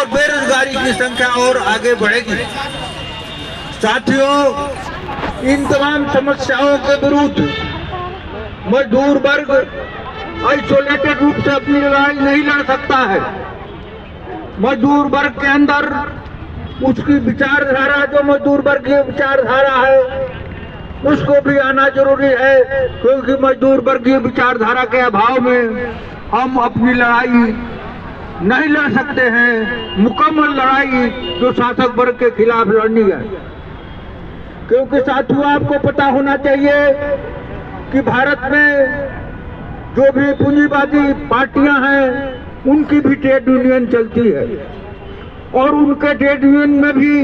और बेरोजगारी की संख्या और आगे बढ़ेगी। साथियों, इन तमाम समस्याओं के विरुद्ध मजदूर वर्ग आइसोलेटेड रूप से अपनी लड़ाई नहीं लड़ सकता है। मजदूर वर्ग के अंदर उसकी विचारधारा, जो मजदूर वर्ग की विचारधारा है, उसको भी आना जरूरी है, क्योंकि मजदूर वर्गीय विचारधारा के अभाव में हम अपनी लड़ाई नहीं लड़ सकते हैं, मुकम्मल लड़ाई जो शासक वर्ग के खिलाफ लड़नी है। क्योंकि साथियों, आपको पता होना चाहिए कि भारत में जो भी पूंजीवादी पार्टियां हैं, उनकी भी ट्रेड यूनियन चलती है और उनके ट्रेड यूनियन में भी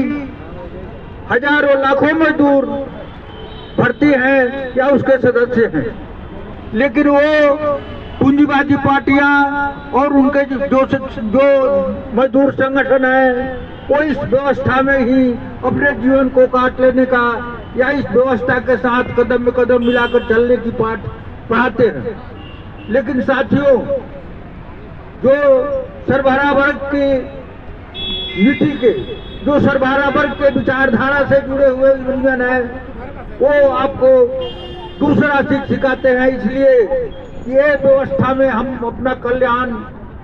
हजारों लाखों मजदूर भर्ती हैं या उसके सदस्य हैं। लेकिन वो पूंजीवादी पार्टियां और उनके जो मजदूर संगठन है, वो इस व्यवस्था में ही अपने जीवन को काट लेने का या इस व्यवस्था के साथ कदम में कदम मिलाकर चलने की पाठ पढ़ाते हैं। लेकिन साथियों, जो सरबराह वर्ग की नीति के, जो सरबराह वर्ग के विचारधारा से जुड़े हुए यूनियन है, वो आपको दूसरा सिखाते हैं। इसलिए ये व्यवस्था में हम अपना कल्याण,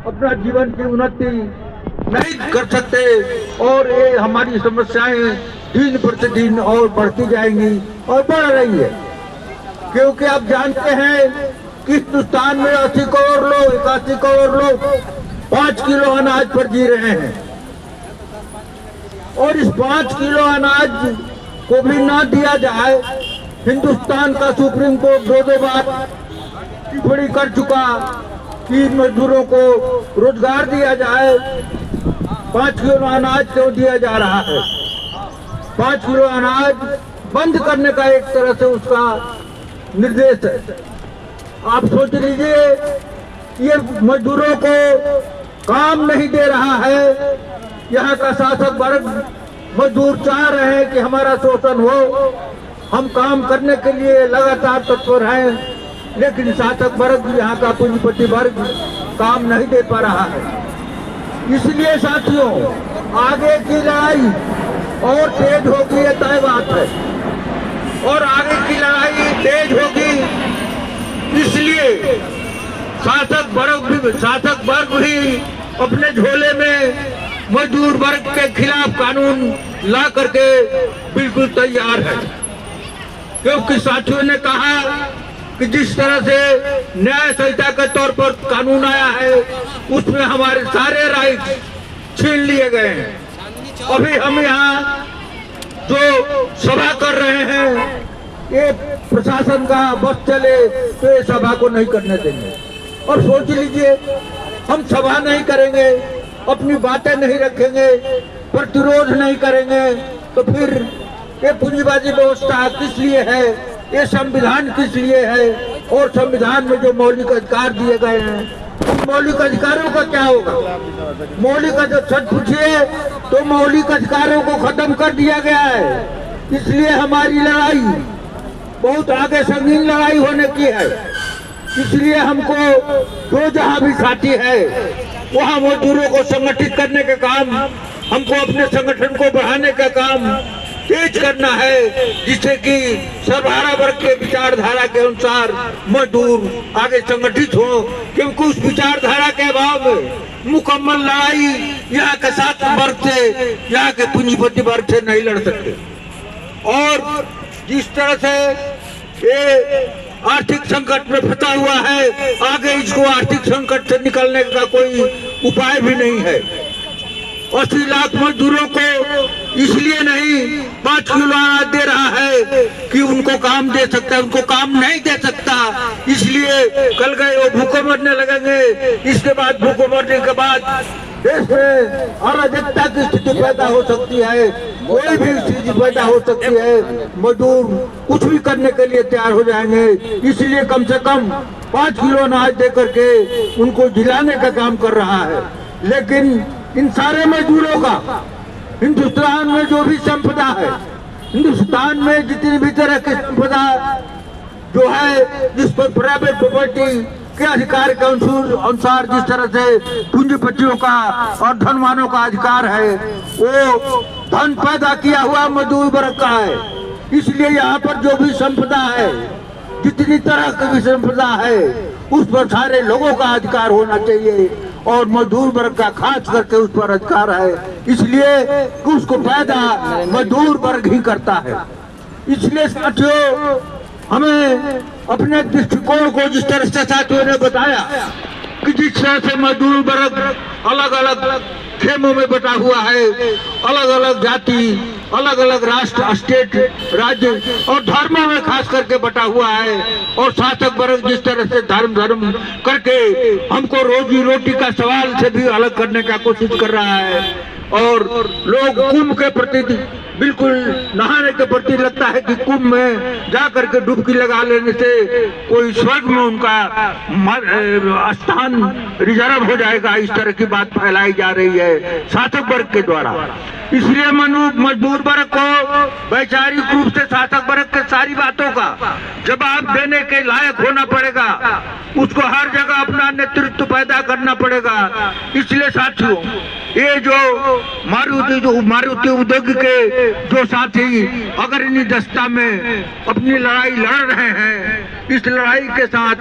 अपना जीवन की उन्नति नहीं कर सकते और ये हमारी समस्याएं दिन प्रतिदिन और बढ़ती जाएंगी और बढ़ रही है। क्योंकि आप जानते हैं कि हिंदुस्तान में 80 करोड़ लोग, 81 करोड़ लोग 5 किलो अनाज पर जी रहे हैं और इस 5 किलो अनाज को भी ना दिया जाए, हिंदुस्तान का सुप्रीम कोर्ट दो बार टिप्पणी कर चुका कि मजदूरों को रोजगार दिया जाए। 5 किलो अनाज क्यों दिया जा रहा है? 5 किलो अनाज बंद करने का एक तरह से उसका निर्देश है। आप सोच लीजिए, ये मजदूरों को काम नहीं दे रहा है। यहाँ का शासक वर्ग, मजदूर चाह रहे हैं कि हमारा शोषण हो, हम काम करने के लिए लगातार तत्पर हैं, लेकिन शासक वर्ग, यहाँ का पूंजीपति वर्ग काम नहीं दे पा रहा है। इसलिए साथियों, आगे की लड़ाई और तेज होगी, ये तय बात है, और आगे की लड़ाई तेज होगी। इसलिए शासक वर्ग भी अपने झोले में मजदूर वर्ग के खिलाफ कानून ला करके बिल्कुल तैयार है। क्योंकि साथियों ने कहा कि जिस तरह से न्याय संहिता के तौर पर कानून आया है, उसमें हमारे सारे राइट छीन लिए गए हैं। अभी हम यहाँ जो सभा कर रहे हैं, ये प्रशासन का बस चले तो ये सभा को नहीं करने देंगे। और सोच लीजिए, हम सभा नहीं करेंगे, अपनी बातें नहीं रखेंगे, प्रतिरोध नहीं करेंगे, तो फिर ये पूंजीवादी व्यवस्था किस लिए है? ये संविधान किस लिए है? और संविधान में जो मौलिक अधिकार दिए गए हैं, उन मौलिक अधिकारों का क्या होगा? मौलिक सच पूछिए तो मौलिक अधिकारों को खत्म कर दिया गया है। इसलिए हमारी लड़ाई बहुत आगे संगीन लड़ाई होने की है। इसलिए हमको जो जहां भी खाती है, वहां मजदूरों को संगठित करने का काम, हमको अपने संगठन को बढ़ाने का काम तेज करना है, जिससे कि सरबराह वर्ग के विचारधारा के अनुसार मजदूर आगे संगठित हो। क्योंकि उस विचारधारा के अभाव में मुकम्मल लड़ाई यहाँ के शासक वर्ग से, यहाँ के पूंजीपति वर्ग से नहीं लड़ सकते। और जिस तरह से ये आर्थिक संकट में फंसा हुआ है, आगे इसको आर्थिक संकट से निकलने का कोई उपाय भी नहीं है। 80 लाख मजदूरों को इसलिए नहीं 5 किलो अनाज दे रहा है कि उनको काम दे सकता है, उनको काम नहीं दे सकता। इसलिए कल गए वो भूखे मरने लगेंगे। इसके बाद भूखे मरने के बाद देश में अराजकता की स्थिति पैदा हो सकती है, कोई भी स्थिति पैदा हो सकती है। मजदूर कुछ भी करने के लिए तैयार हो जाएंगे। इसलिए कम से कम 5 किलो अनाज दे करके उनको जिलाने का काम कर रहा है। लेकिन इन सारे मजदूरों का हिंदुस्तान में जो भी संपदा है, हिंदुस्तान में जितनी भी तरह की संपदा जो है, जिस पर प्राइवेट प्रॉपर्टी उनके अधिकार के अनुसार जिस तरह से पूंजीपतियों का और धनवानों का अधिकार है, वो धन पैदा किया हुआ मजदूर वर्ग का है। इसलिए यहाँ पर जो भी संपदा है, जितनी तरह की भी संपदा है, उस पर सारे लोगों का अधिकार होना चाहिए और मजदूर वर्ग का खास करके उस पर अधिकार है, इसलिए कि उसको पैदा मजदूर वर्ग ही करता है। इसलिए साथियों, हमें अपने दृष्टिकोण को जिस तरह से साथियों ने बताया कि जिस तरह से मजदूर वर्ग अलग अलग खेमों में बटा हुआ है, अलग अलग जाति, अलग अलग राष्ट्र, स्टेट, राज्य और धर्मों में खास करके बटा हुआ है, और शासक वर्ग जिस तरह से धर्म करके हमको रोजी रोटी का सवाल से भी अलग करने का कोशिश कर रहा है, और लोग कुंभ के प्रति बिल्कुल नहाने के प्रति लगता है कि कुंभ में जा करके डुबकी लगा लेने से कोई स्वर्ग में उनका स्थान रिजर्व हो जाएगा। इस तरह की बात फैलाई जा रही है शासक वर्ग के द्वारा। इसलिए मजदूर वर्ग को वैचारिक रूप से शासक वर्ग के सारी बातों का जवाब देने के लायक होना पड़ेगा, उसको हर जगह अपना नेतृत्व पैदा करना पड़ेगा। इसलिए साथियों, ये जो मारुति उद्योग के जो साथी अग्रणी दस्ता में अपनी लड़ाई लड़ रहे हैं, इस लड़ाई के साथ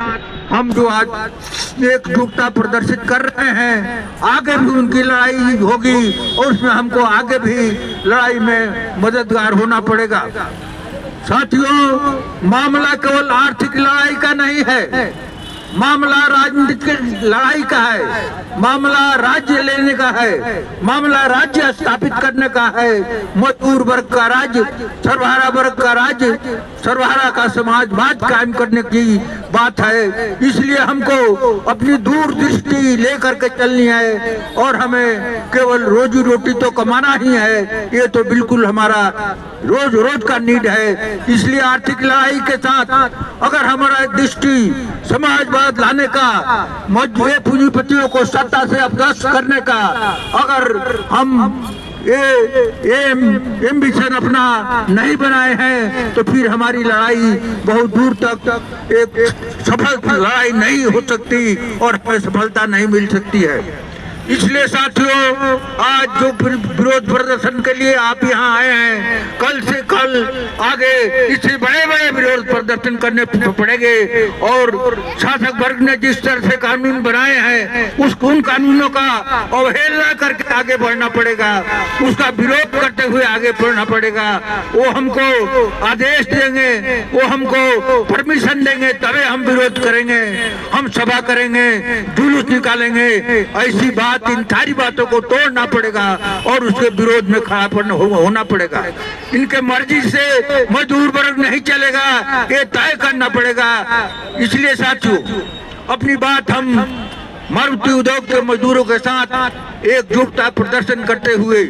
हम जो आज एकजुटता प्रदर्शित कर रहे हैं, आगे भी उनकी लड़ाई होगी और उसमें हमको आगे भी लड़ाई में मददगार होना पड़ेगा। साथियों, मामला केवल आर्थिक लड़ाई का नहीं है, मामला राजनीतिक लड़ाई का है, मामला राज्य लेने का है, मामला राज्य स्थापित करने का है, मजदूर वर्ग का राज्य, सर्वहारा वर्ग का राज्य, सर्वहारा का समाजवाद कायम करने की बात है। इसलिए हमको अपनी दूरदृष्टि लेकर के चलनी है और हमें केवल रोजी रोटी तो कमाना ही है, ये तो बिल्कुल हमारा रोज रोज का नीड है। इसलिए आर्थिक लड़ाई के साथ अगर हमारा दृष्टि समाजवाद लाने का, मजबूत पूंजीपतियों को सत्ता से अपदस्थ करने का, अगर हम ये एम्बिशन अपना नहीं बनाए हैं तो फिर हमारी लड़ाई बहुत दूर तक एक सफल लड़ाई नहीं हो सकती और हमें सफलता नहीं मिल सकती है। इसलिए साथियों, आज जो विरोध प्रदर्शन के लिए आप यहाँ आए हैं, कल से कल आगे इससे बड़े बड़े विरोध प्रदर्शन करने पड़ेंगे और शासक वर्ग ने जिस तरह से कानून बनाए हैं उन कानूनों का अवहेलना करके आगे बढ़ना पड़ेगा, उसका विरोध करते हुए आगे बढ़ना पड़ेगा। वो हमको आदेश देंगे, वो हमको परमिशन देंगे, तभी हम विरोध करेंगे, हम सभा करेंगे, जुलूस निकालेंगे। ऐसी बात, इन सारी बातों को तोड़ना पड़ेगा और उसके विरोध में खड़ा होना पड़ेगा। इनके मर्जी से मजदूर वर्ग नहीं चलेगा, ये तय करना पड़ेगा। इसलिए साथियों, अपनी बात हम मारुति उद्योग के मजदूरों के साथ एकजुटता प्रदर्शन करते हुए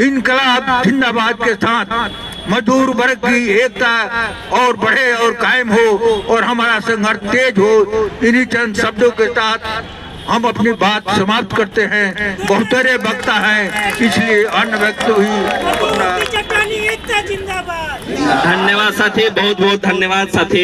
इनकलाब जिंदाबाद के साथ मजदूर वर्ग की एकता और बढ़े और कायम हो और हमारा संघर्ष तेज हो, इन्हीं चंद शब्दों के साथ हम अपनी बात समाप्त करते हैं। बहुतेरे वक्ता है, इसलिए अन्य व्यक्ति ही अपना धन्यवाद साथी, बहुत बहुत धन्यवाद साथी।